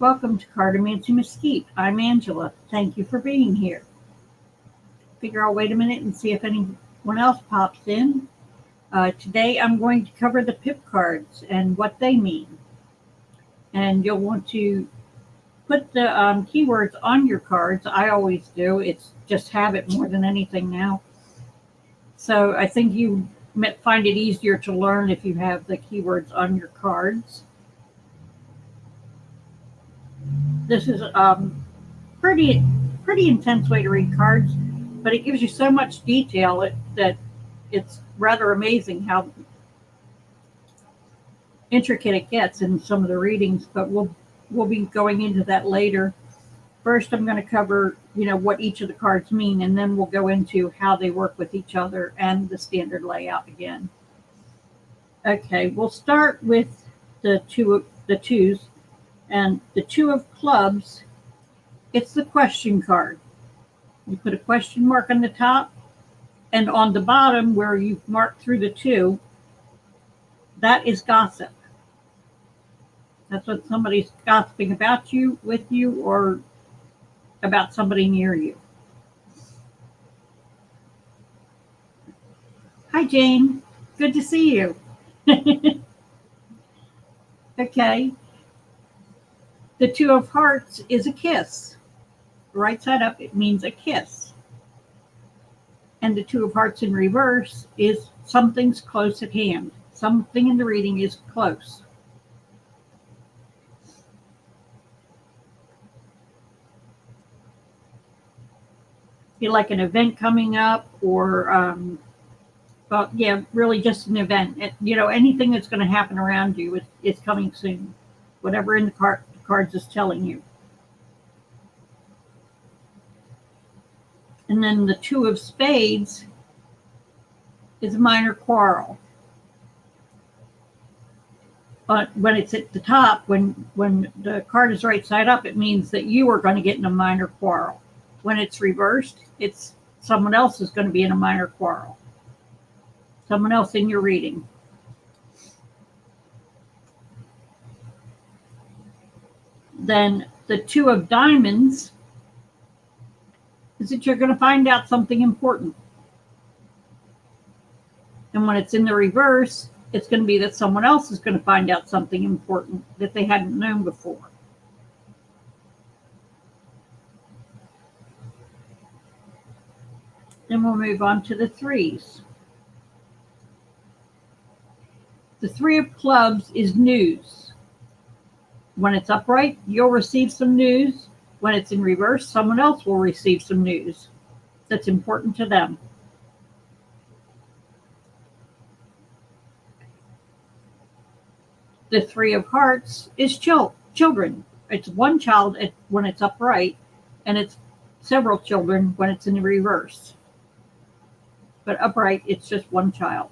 Welcome to Cartomancy Mesquite. I'm Angela. Thank you for being here. Figure I'll wait a minute and see if anyone else pops in. Today I'm going to cover the pip cards and what they mean. And you'll want to put the keywords on your cards. I always do. It's just habit more than anything now. So I think you find it easier to learn if you have the keywords on your cards. This is pretty pretty intense way to read cards, but it gives you so much detail that it's rather amazing how intricate it gets in some of the readings. But we'll be going into that later. First, I'm going to cover what each of the cards mean, and then we'll go into how they work with each other and the standard layout again. Okay, we'll start with the twos, and the two of clubs. It's the question card. You put a question mark on the top, and on the bottom where you've marked through the two, that is gossip. That's when somebody's gossiping about you, with you, or about somebody near you. Hi, Jane. Good to see you. Okay. The two of hearts is a kiss. Right side up, it means a kiss. And the two of hearts in reverse is something's close at hand. Something in the reading is close. Be like an event coming up, or really just an event. Anything that's going to happen around you is coming soon. Whatever in the cards is telling you. And then the two of spades is a minor quarrel. But when it's at the top, when the card is right side up, it means that you are going to get in a minor quarrel. When it's reversed, it's someone else is going to be in a minor quarrel. Someone else in your reading. Then the two of diamonds is that you're going to find out something important. And when it's in the reverse, it's going to be that someone else is going to find out something important that they hadn't known before. Then we'll move on to the threes. The three of clubs is news. When it's upright, you'll receive some news. When it's in reverse, someone else will receive some news that's important to them. The three of hearts is children. It's one child when it's upright, and it's several children when it's in the reverse. But upright, it's just one child.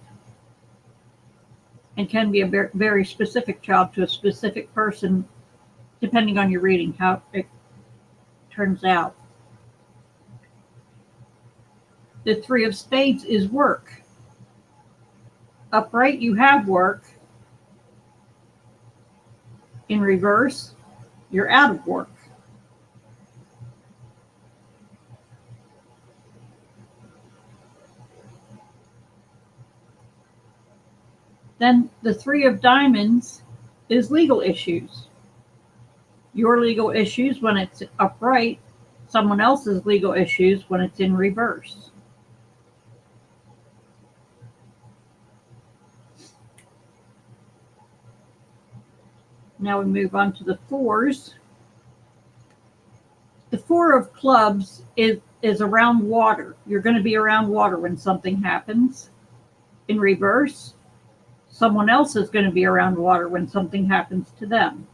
And can be a very specific child to a specific person, depending on your reading, how it turns out. The three of spades is work. Upright, you have work. In reverse, you're out of work. Then the three of diamonds is legal issues. Your legal issues when it's upright, someone else's legal issues when it's in reverse. Now we move on to the fours. The four of clubs is around water. You're going to be around water when something happens. In reverse, someone else is going to be around water when something happens to them.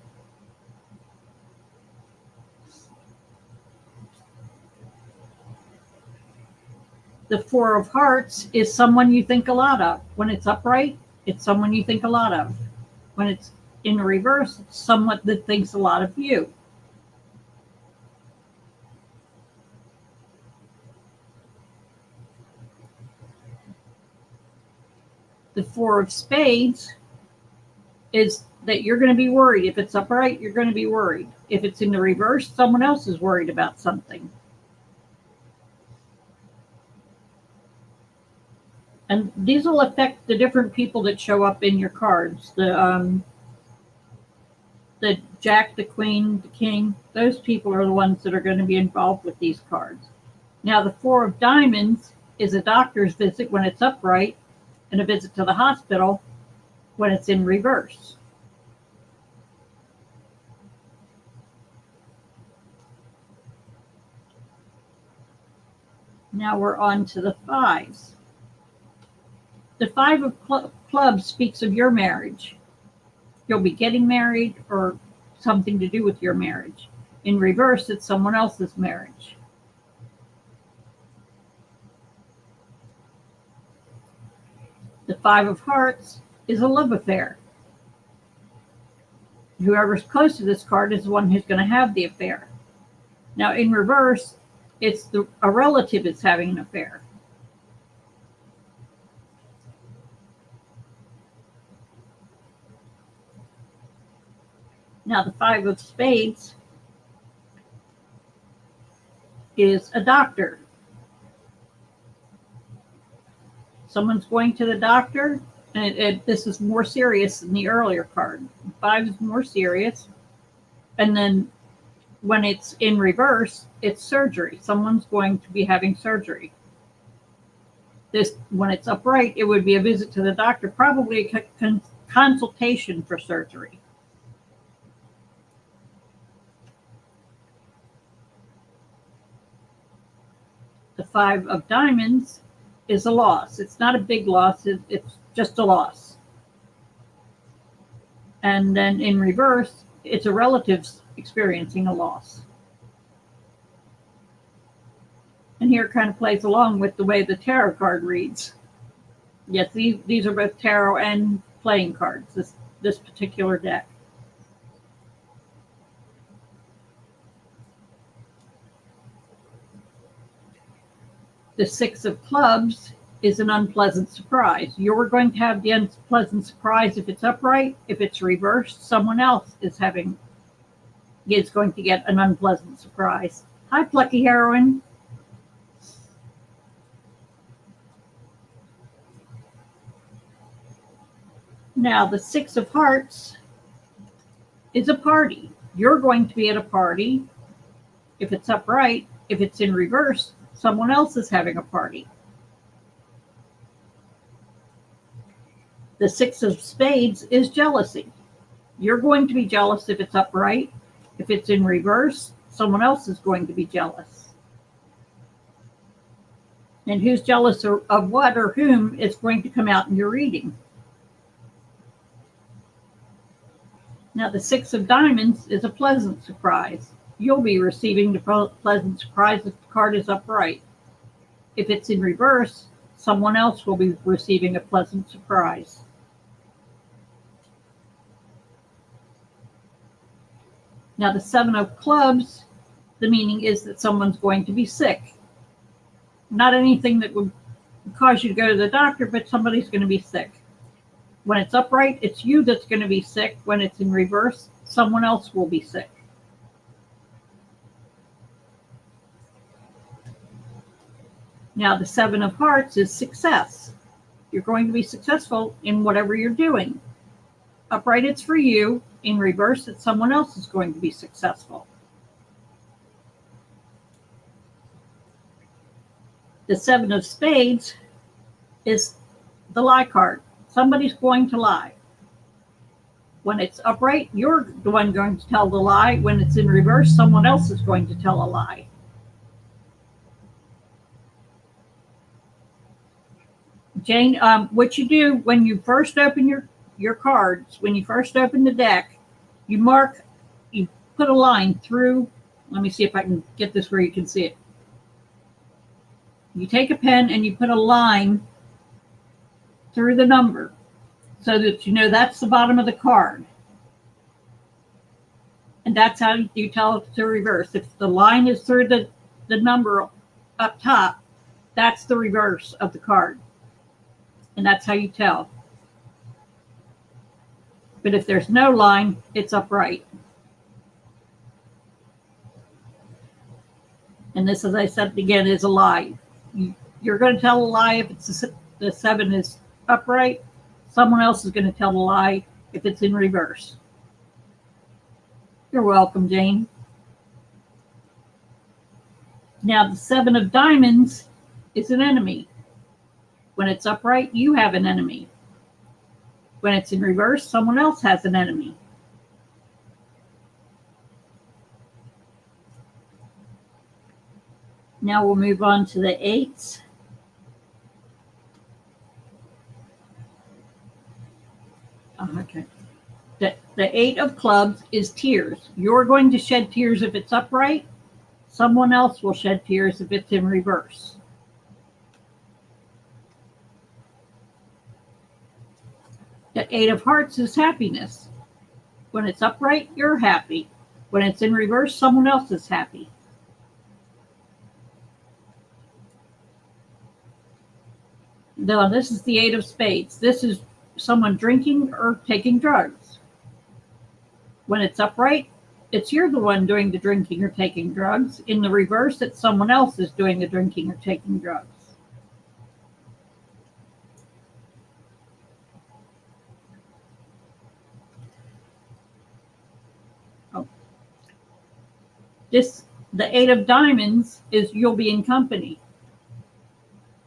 The four of hearts is someone you think a lot of. When it's upright, it's someone you think a lot of. When it's in reverse, it's someone that thinks a lot of you. The four of spades is that you're going to be worried. If it's upright, you're going to be worried. If it's in the reverse, someone else is worried about something. And these will affect the different people that show up in your cards. The Jack, the Queen, the King, those people are the ones that are going to be involved with these cards. Now, the Four of Diamonds is a doctor's visit when it's upright, and a visit to the hospital when it's in reverse. Now we're on to the fives. The Five of Clubs speaks of your marriage. You'll be getting married or something to do with your marriage. In reverse, it's someone else's marriage. The Five of Hearts is a love affair. Whoever's close to this card is the one who's going to have the affair. Now, in reverse, it's a relative is having an affair. Now, the Five of Spades is a doctor. Someone's going to the doctor, and this is more serious than the earlier card. Five is more serious. And then when it's in reverse, it's surgery. Someone's going to be having surgery. When it's upright, it would be a visit to the doctor, probably a consultation for surgery. The Five of Diamonds is a loss. It's not a big loss. It's just a loss. And then in reverse, it's a relative experiencing a loss. And here it kind of plays along with the way the tarot card reads. Yes, these are both tarot and playing cards, this particular deck. The Six of Clubs is an unpleasant surprise. You're going to have the unpleasant surprise if it's upright. If it's reversed, someone else is going to get an unpleasant surprise. Hi, Plucky Heroine. Now, the Six of Hearts is a party. You're going to be at a party if it's upright. If it's in reverse, someone else is having a party. The Six of Spades is jealousy. You're going to be jealous if it's upright. If it's in reverse, someone else is going to be jealous. And who's jealous of what or whom is going to come out in your reading. Now, the Six of Diamonds is a pleasant surprise. You'll be receiving the pleasant surprise if the card is upright. If it's in reverse, someone else will be receiving a pleasant surprise. Now, the Seven of Clubs, the meaning is that someone's going to be sick. Not anything that would cause you to go to the doctor, but somebody's going to be sick. When it's upright, it's you that's going to be sick. When it's in reverse, someone else will be sick. Now, the Seven of Hearts is success. You're going to be successful in whatever you're doing. Upright, it's for you. In reverse, it's someone else is going to be successful. The Seven of Spades is the lie card. Somebody's going to lie. When it's upright, you're the one going to tell the lie. When it's in reverse, someone else is going to tell a lie. Jane, what you do when you first open your cards, when you first open the deck, you put a line through. Let me see if I can get this where you can see it. You take a pen and you put a line through the number so that you know that's the bottom of the card. And that's how you tell it to reverse. If the line is through the number up top, that's the reverse of the card. And that's how you tell. But if there's no line, it's upright. And this, as I said again, is a lie. You're going to tell a lie if the 7 is upright. Someone else is going to tell the lie if it's in reverse. You're welcome, Jane. Now, the 7 of diamonds is an enemy. When it's upright, you have an enemy. When it's in reverse, someone else has an enemy. Now we'll move on to the 8s. Okay. The 8 of clubs is tears. You're going to shed tears if it's upright. Someone else will shed tears if it's in reverse. The 8 of hearts is happiness. When it's upright, you're happy. When it's in reverse, someone else is happy. Now, this is the 8 of spades. This is someone drinking or taking drugs. When it's upright, it's you're the one doing the drinking or taking drugs. In the reverse, it's someone else is doing the drinking or taking drugs. Oh. The 8 of diamonds is you'll be in company.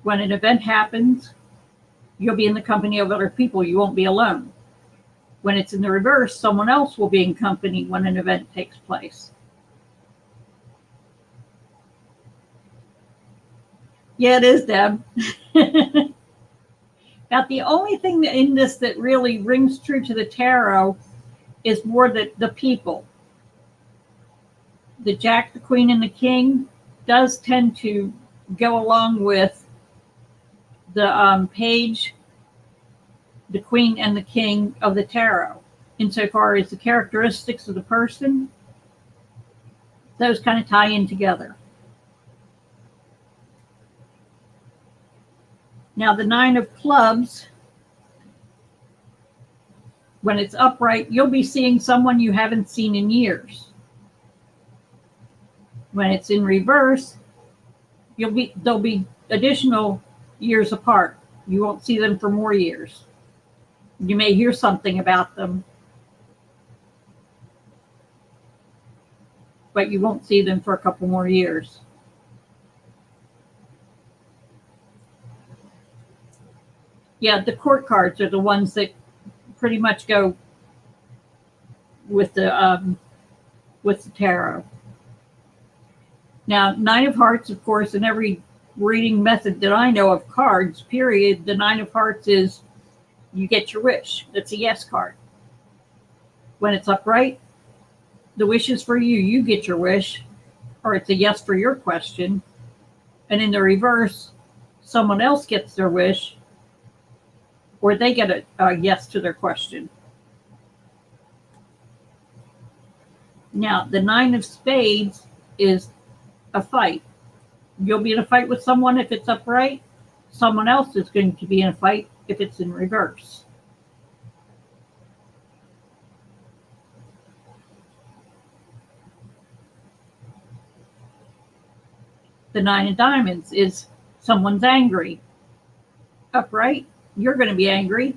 When an event happens, you'll be in the company of other people. You won't be alone. When it's in the reverse, someone else will be in company when an event takes place. Yeah, it is, Deb. About the only thing in this that really rings true to the tarot is more the people. The Jack, the Queen, and the King does tend to go along with the Page, the Queen, and the King of the tarot. Insofar as the characteristics of the person, those kind of tie in together. Now, the 9 of clubs, when it's upright, you'll be seeing someone you haven't seen in years. When it's in reverse, they'll be additional years apart. You won't see them for more years. You may hear something about them, but you won't see them for a couple more years. Yeah, the court cards are the ones that pretty much go with the tarot. Now, 9 of hearts, of course, in every reading method that I know of cards, period, the 9 of hearts is you get your wish. That's a yes card. When it's upright, the wish is for you. You get your wish, or it's a yes for your question. And in the reverse, someone else gets their wish, or they get a yes to their question. Now, the 9 of spades is a fight. You'll be in a fight with someone if it's upright. Someone else is going to be in a fight if it's in reverse. The 9 of diamonds is someone's angry. Upright, you're going to be angry.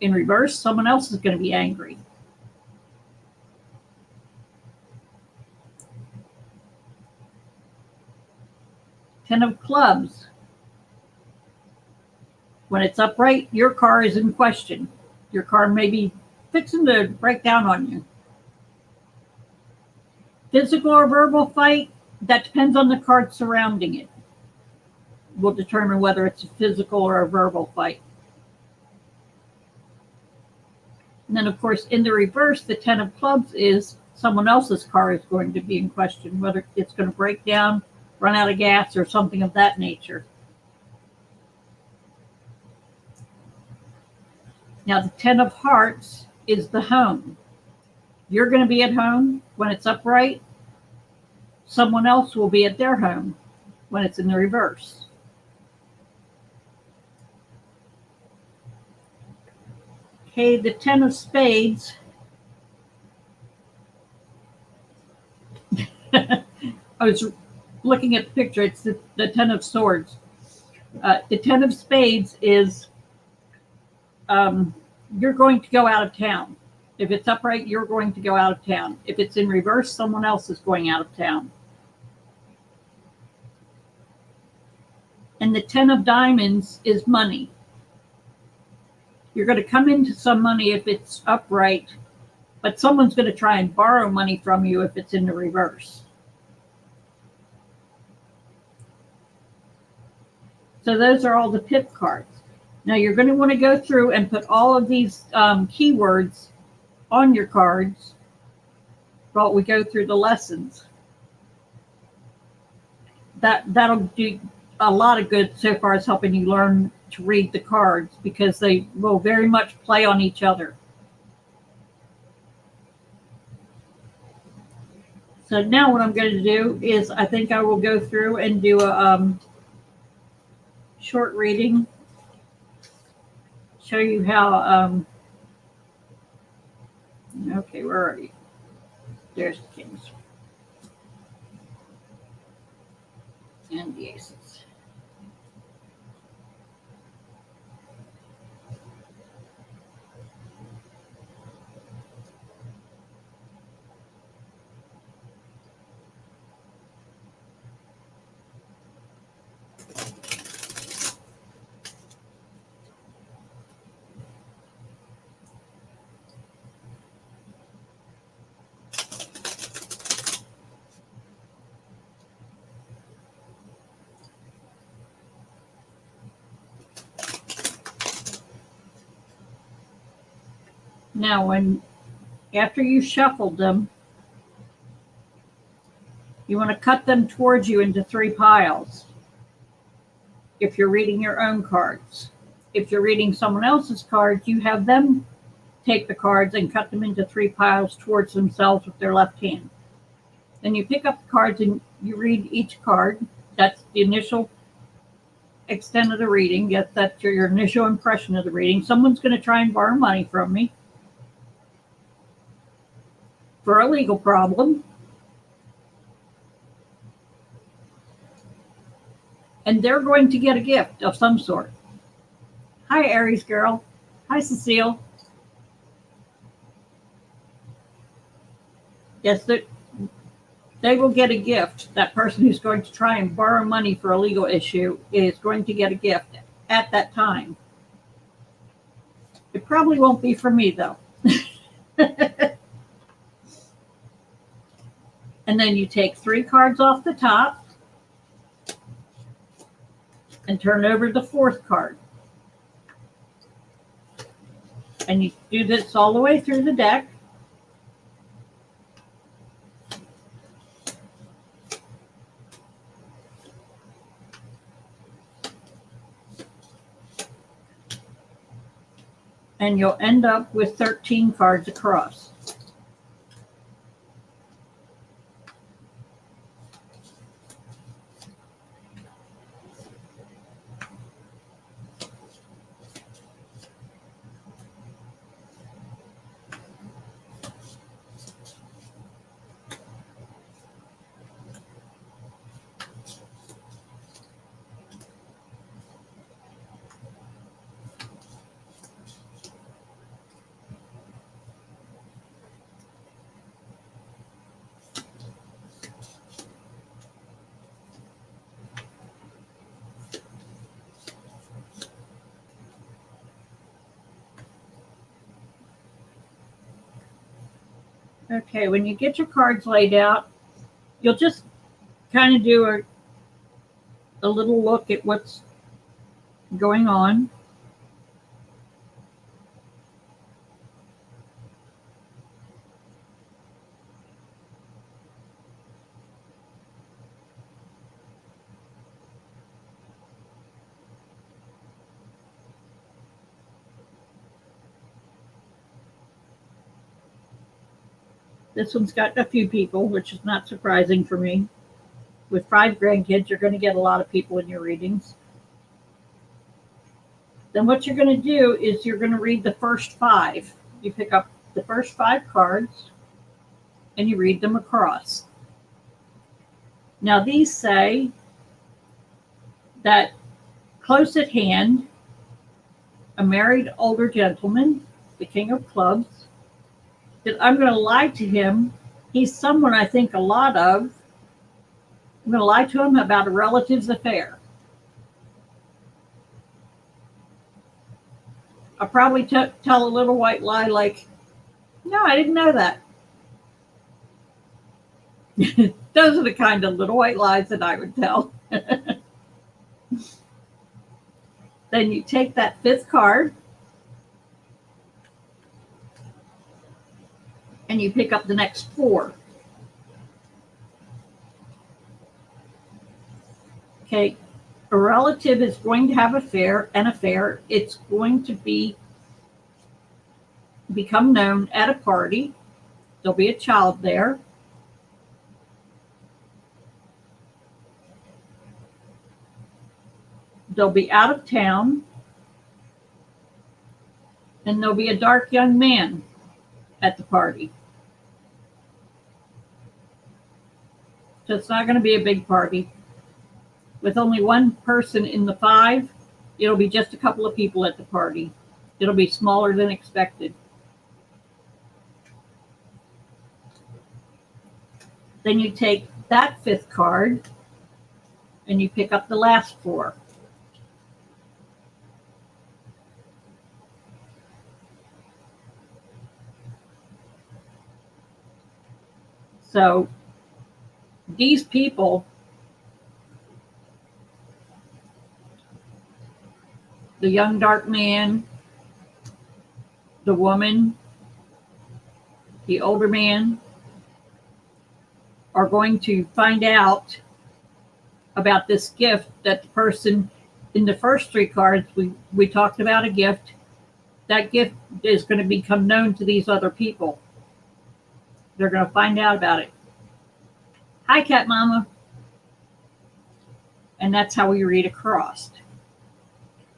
In reverse, someone else is going to be angry. Ten of clubs. When it's upright, your car is in question. Your car may be fixing to break down on you. Physical or verbal fight, that depends on the card surrounding it. Will determine whether it's a physical or a verbal fight. And then, of course, in the reverse, the 10 of clubs is someone else's car is going to be in question, whether it's going to break down, run out of gas, or something of that nature. Now, the 10 of hearts is the home. You're going to be at home when it's upright. Someone else will be at their home when it's in the reverse. Okay, the Ten of Spades. I was looking at the picture. It's the Ten of Swords. The Ten of Spades is you're going to go out of town. If it's upright, you're going to go out of town. If it's in reverse, someone else is going out of town. And the Ten of Diamonds is money. You're going to come into some money if it's upright, but someone's going to try and borrow money from you if it's in the reverse. So those are all the pip cards. Now you're going to want to go through and put all of these keywords on your cards while we go through the lessons. That'll do a lot of good so far as helping you learn to read the cards, because they will very much play on each other. So now what I'm going to do is I think I will go through and do a short reading, show you how, okay, where are you? There's the kings and the aces. Now, after you shuffled them, you want to cut them towards you into 3 piles. If you're reading your own cards. If you're reading someone else's cards, you have them take the cards and cut them into 3 piles towards themselves with their left hand. Then you pick up the cards and you read each card. That's the initial extent of the reading. Yes, that's your initial impression of the reading. Someone's going to try and borrow money from me for a legal problem. And they're going to get a gift of some sort. Hi, Aries girl. Hi, Cecile. Yes, they will get a gift. That person who's going to try and borrow money for a legal issue is going to get a gift at that time. It probably won't be for me, though. And then you take 3 cards off the top and turn over the 4th card. And you do this all the way through the deck. And you'll end up with 13 cards across. Okay, when you get your cards laid out, you'll just kind of do a little look at what's going on. This one's got a few people, which is not surprising for me. With 5 grandkids, you're going to get a lot of people in your readings. Then what you're going to do is you're going to read the first five. You pick up the first five cards and you read them across. Now these say that close at hand, a married older gentleman, the king of clubs, that I'm going to lie to him. He's someone I think a lot of. I'm going to lie to him about a relative's affair. I'll probably tell a little white lie like, no, I didn't know that. Those are the kind of little white lies that I would tell. Then you take that fifth card and you pick up the next four. Okay, a relative is going to have an affair. It's going to become known at a party. There'll be a child there. They'll be out of town. And there'll be a dark young man at the party. So it's not going to be a big party. With only one person in the five, it'll be just a couple of people at the party. It'll be smaller than expected. Then you take that fifth card and you pick up the last four. So these people, the young dark man, the woman, the older man, are going to find out about this gift that the person in the first three cards, we talked about a gift. That gift is going to become known to these other people. They're going to find out about it. Hi, Cat Mama. And that's how we read across.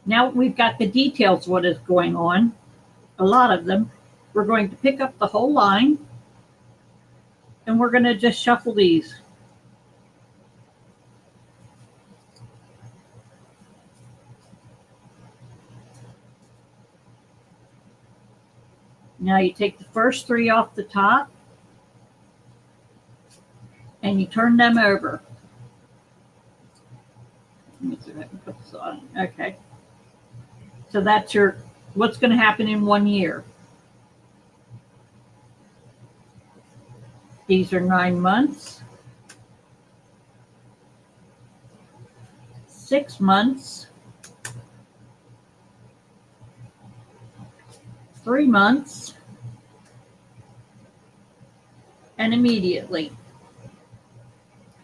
Now we've got the details of what is going on, a lot of them. We're going to pick up the whole line, and we're going to just shuffle these. Now you take the first three off the top, and you turn them over. Let me see if I can put this on. Okay. So that's your what's going to happen in 1 year. These are 9 months, 6 months, 3 months, and immediately.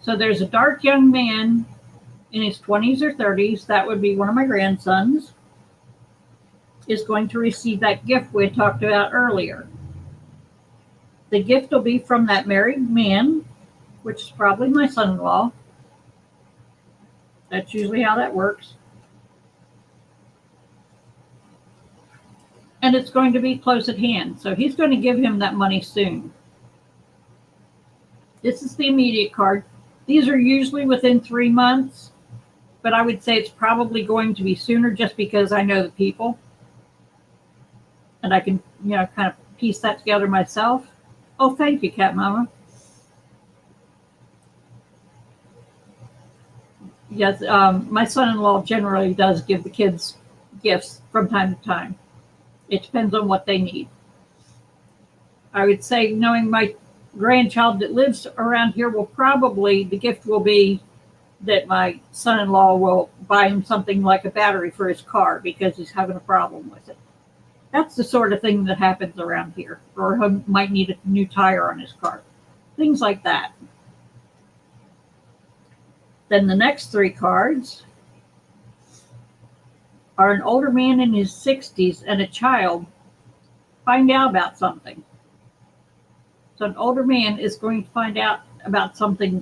So there's a dark young man in his 20s or 30s, that would be one of my grandsons, is going to receive that gift we had talked about earlier. The gift will be from that married man, which is probably my son-in-law. That's usually how that works. And it's going to be close at hand. So he's going to give him that money soon. This is the immediate card. These are usually within 3 months, but I would say it's probably going to be sooner just because I know the people. And I can, kind of piece that together myself. Oh, thank you, Cat Mama. Yes, my son-in-law generally does give the kids gifts from time to time. It depends on what they need. I would say, knowing my grandchild that lives around here, the gift will be that my son-in-law will buy him something like a battery for his car because he's having a problem with it. That's the sort of thing that happens around here. Or he might need a new tire on his car. Things like that. Then the next three cards are an older man in his 60s and a child find out about something. So an older man is going to find out about something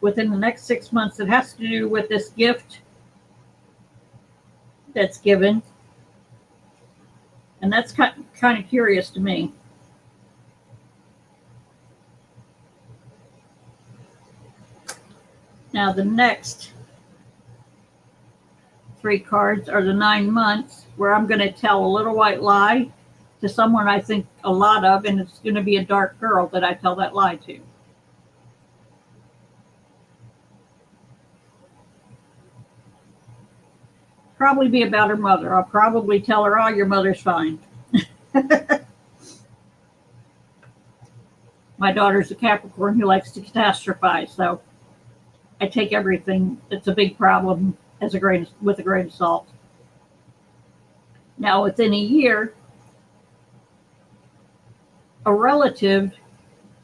within the next 6 months that has to do with this gift that's given. And that's kind of curious to me. Now the next 3 cards are the 9 months, where I'm going to tell a little white lie to someone I think a lot of, and it's going to be a dark girl that I tell that lie to. Probably be about her mother. I'll probably tell her, oh, your mother's fine. My daughter's a Capricorn who likes to catastrophize, so I take everything that's a big problem with a grain of salt. Now, within a year, a relative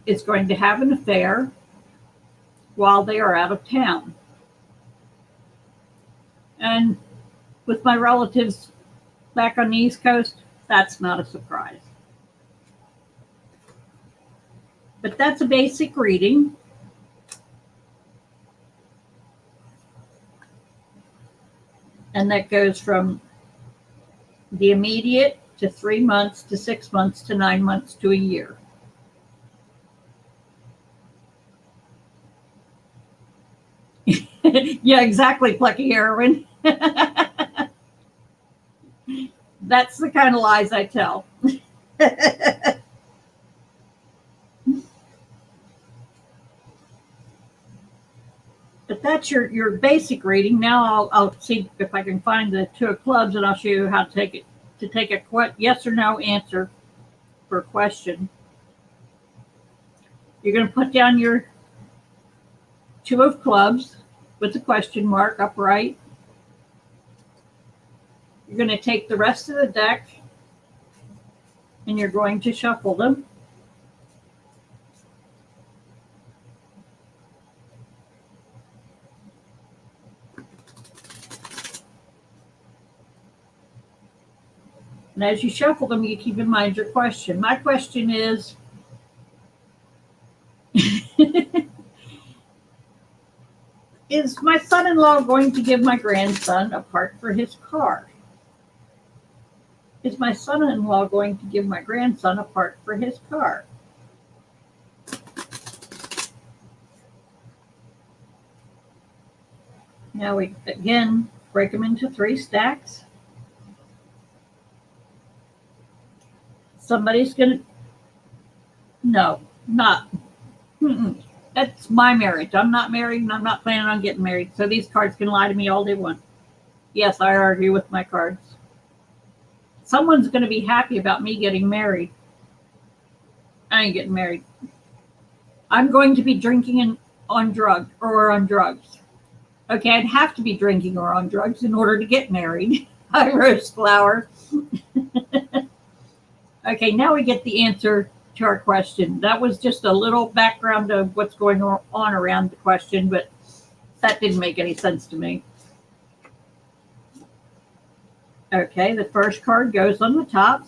is going to have an affair while they are out of town. And with my relatives back on the East Coast, that's not a surprise. But that's a basic reading. And that goes from the immediate to 3 months to 6 months to 9 months to a year. Yeah, exactly, Plucky Heroine. That's the kind of lies I tell. But that's your basic reading. Now I'll see if I can find the 2 of clubs, and I'll show you how to take a yes or no answer for a question. You're going to put down your 2 of clubs with the question mark upright. You're going to take the rest of the deck and you're going to shuffle them. And as you shuffle them, you keep in mind your question. My question is, is my son-in-law going to give my grandson a part for his car? Is my son-in-law going to give my grandson a part for his car? Now we, again, break them into 3 stacks. Somebody's going to, no, not, that's my marriage. I'm not married and I'm not planning on getting married. So these cards can lie to me all they want. Yes, I argue with my cards. Someone's going to be happy about me getting married. I ain't getting married. I'm going to be drinking and on drugs. Okay, I'd have to be drinking or on drugs in order to get married. Hi, Rose Flower. Okay, now we get the answer to our question. That was just a little background of what's going on around the question, but that didn't make any sense to me. Okay, the first card goes on the top.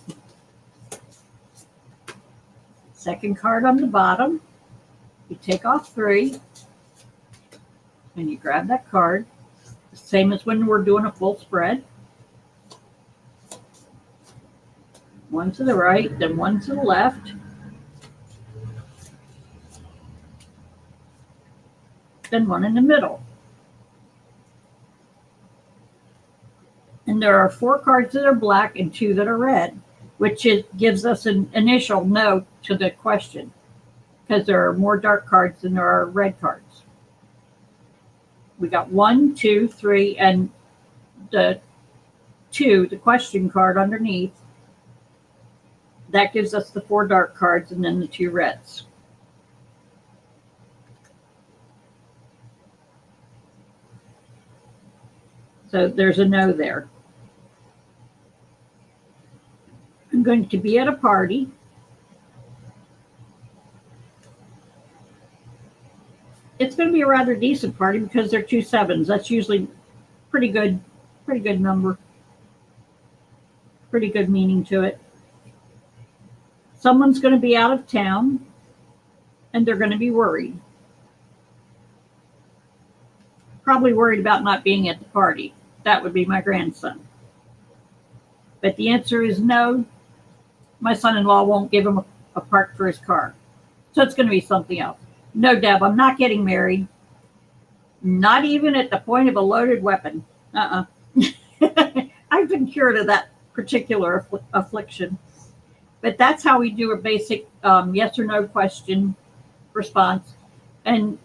Second card on the bottom. You take off 3 and you grab that card. The same as when we're doing a full spread. One to the right, then one to the left. Then one in the middle. And there are 4 cards that are black and 2 that are red, which gives us an initial no to the question, because there are more dark cards than there are red cards. We got 1, 2, 3, and the 2, the question card underneath. That gives us the 4 dark cards and then the 2 reds. So there's a no there. I'm going to be at a party. It's going to be a rather decent party because they're 2 7s. That's usually pretty good number. Pretty good meaning to it. Someone's going to be out of town and they're going to be worried. Probably worried about not being at the party. That would be my grandson. But the answer is no. my son-in-law won't give him a part for his car. So it's going to be something else. No, Deb, I'm not getting married. Not even at the point of a loaded weapon. I've been cured of that particular affliction. But that's how we do a basic yes or no question response. And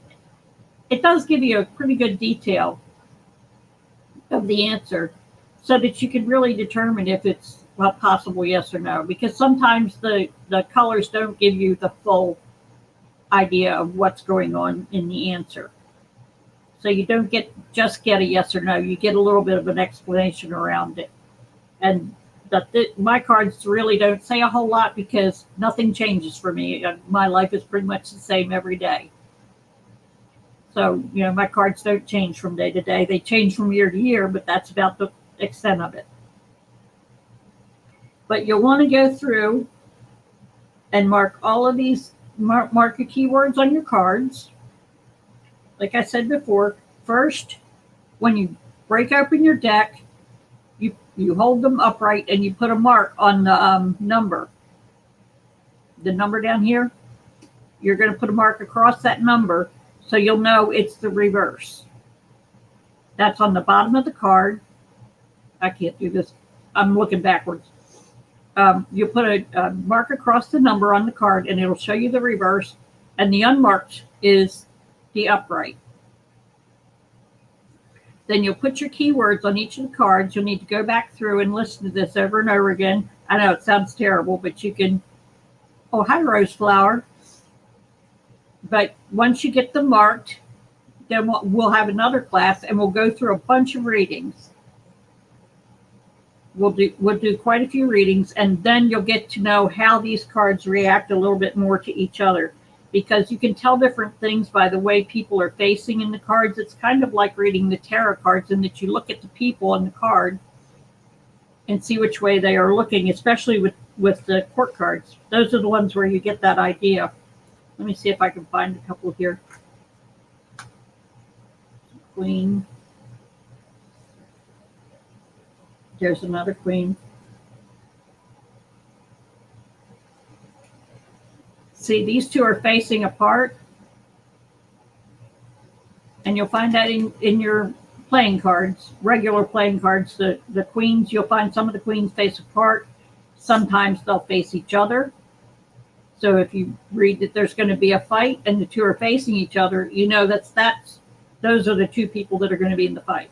it does give you a pretty good detail of the answer so that you can really determine if it's a possible yes or no. Because sometimes the colors don't give you the full idea of what's going on in the answer. So you don't just get a yes or no. You get a little bit of an explanation around it. And my cards really don't say a whole lot because nothing changes for me. My life is pretty much the same every day. So, my cards don't change from day to day. They change from year to year, but that's about the extent of it. But you'll want to go through and mark all of these, mark your keywords on your cards. Like I said before, first, when you break open your deck, you hold them upright and you put a mark on the number. The number down here, you're going to put a mark across that number so you'll know it's the reverse. That's on the bottom of the card. I can't do this. I'm looking backwards. You put a mark across the number on the card and it'll show you the reverse, and the unmarked is the upright. Then you'll put your keywords on each of the cards. You'll need to go back through and listen to this over and over again. I know it sounds terrible, but you can. Oh, hi, Rose Flower. But once you get them marked, then we'll have another class and we'll go through a bunch of readings. We'll do quite a few readings, and then you'll get to know how these cards react a little bit more to each other, because you can tell different things by the way people are facing in the cards. It's kind of like reading the tarot cards in that you look at the people on the card and see which way they are looking, especially with the court cards. Those are the ones where you get that idea. Let me see if I can find a couple here. Queen. There's another queen. See, these two are facing apart. And you'll find that in your playing cards, regular playing cards. The queens, you'll find some of the queens face apart. Sometimes they'll face each other. So if you read that there's going to be a fight and the two are facing each other, you know those are the two people that are going to be in the fight.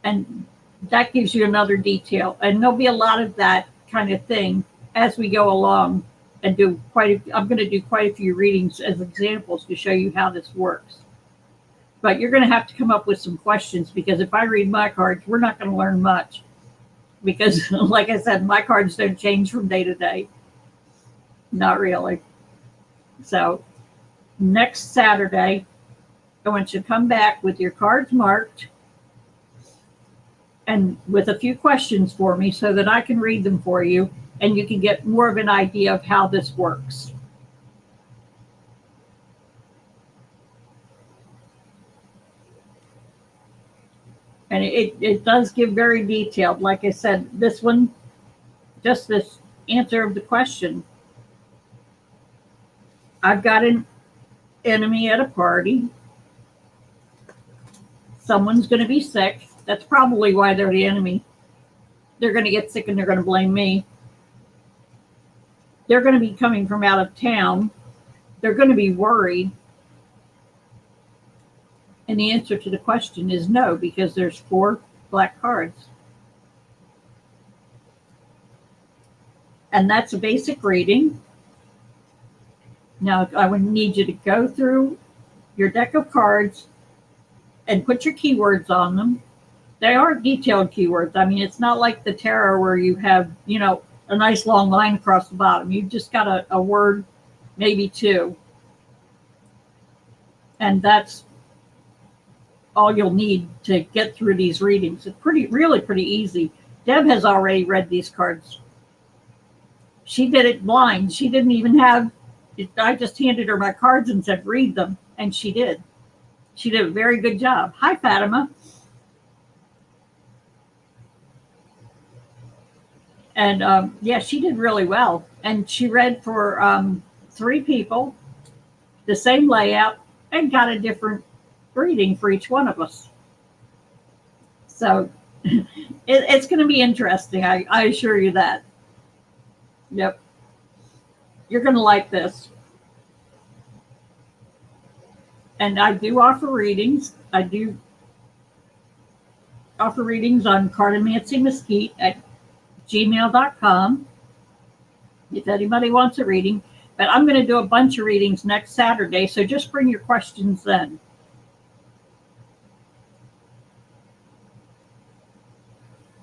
And that gives you another detail. And there'll be a lot of that kind of thing as we go along and I'm going to do quite a few readings as examples to show you how this works. But you're going to have to come up with some questions, because if I read my cards, we're not going to learn much. Because, like I said, my cards don't change from day to day. Not really. So, next Saturday, I want you to come back with your cards marked and with a few questions for me so that I can read them for you and you can get more of an idea of how this works. And it does give very detailed. Like I said, this one, just this answer of the question. I've got an enemy at a party. Someone's going to be sick. That's probably why they're the enemy. They're going to get sick and they're going to blame me. They're going to be coming from out of town. They're going to be worried. And the answer to the question is no, because there's 4 black cards. And that's a basic reading. Now, I would need you to go through your deck of cards and put your keywords on them. They are detailed keywords. I mean, it's not like the tarot where you have, a nice long line across the bottom. You've just got a word, maybe 2. And that's all you'll need to get through these readings. It's really pretty easy. Deb has already read these cards. She did it blind. She didn't even I just handed her my cards and said, read them. And she did. She did a very good job. Hi, Fatima. And yeah, she did really well. And she read for 3 people, the same layout, and got a different reading for each one of us. So it's going to be interesting. I assure you that. Yep. You're going to like this. And I do offer readings. I do offer readings on cartomancy at gmail.com if anybody wants a reading. But I'm going to do a bunch of readings next Saturday, so just bring your questions then.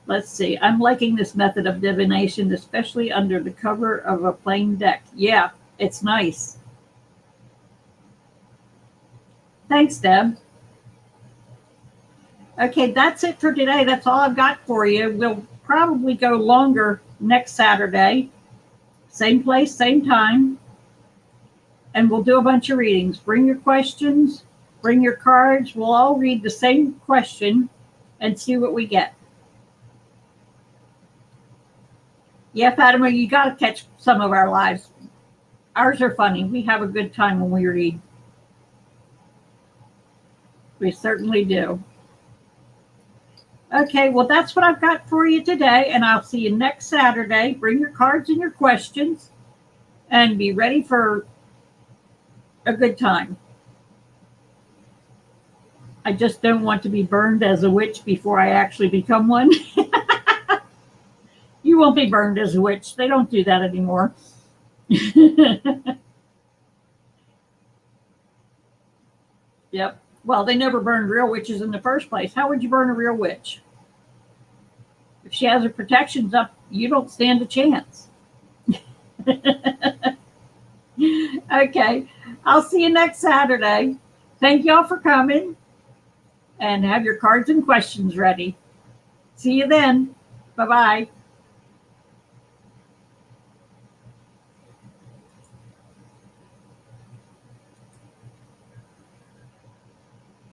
Let's see. I'm liking this method of divination, especially under the cover of a plain deck. Yeah, it's nice. Thanks, Deb. Okay, that's it for today. That's all I've got for you. We'll probably go longer next Saturday. Same place, same time. And we'll do a bunch of readings. Bring your questions, bring your cards. We'll all read the same question and see what we get. Yeah, Fatima, you got to catch some of our lives. Ours are funny. We have a good time when we read. We certainly do. Okay, well, that's what I've got for you today, and I'll see you next Saturday. Bring your cards and your questions, and be ready for a good time. I just don't want to be burned as a witch before I actually become one. You won't be burned as a witch. They don't do that anymore. Yep. Well, they never burned real witches in the first place. How would you burn a real witch? If she has her protections up, you don't stand a chance. Okay. I'll see you next Saturday. Thank y'all for coming. And have your cards and questions ready. See you then. Bye-bye.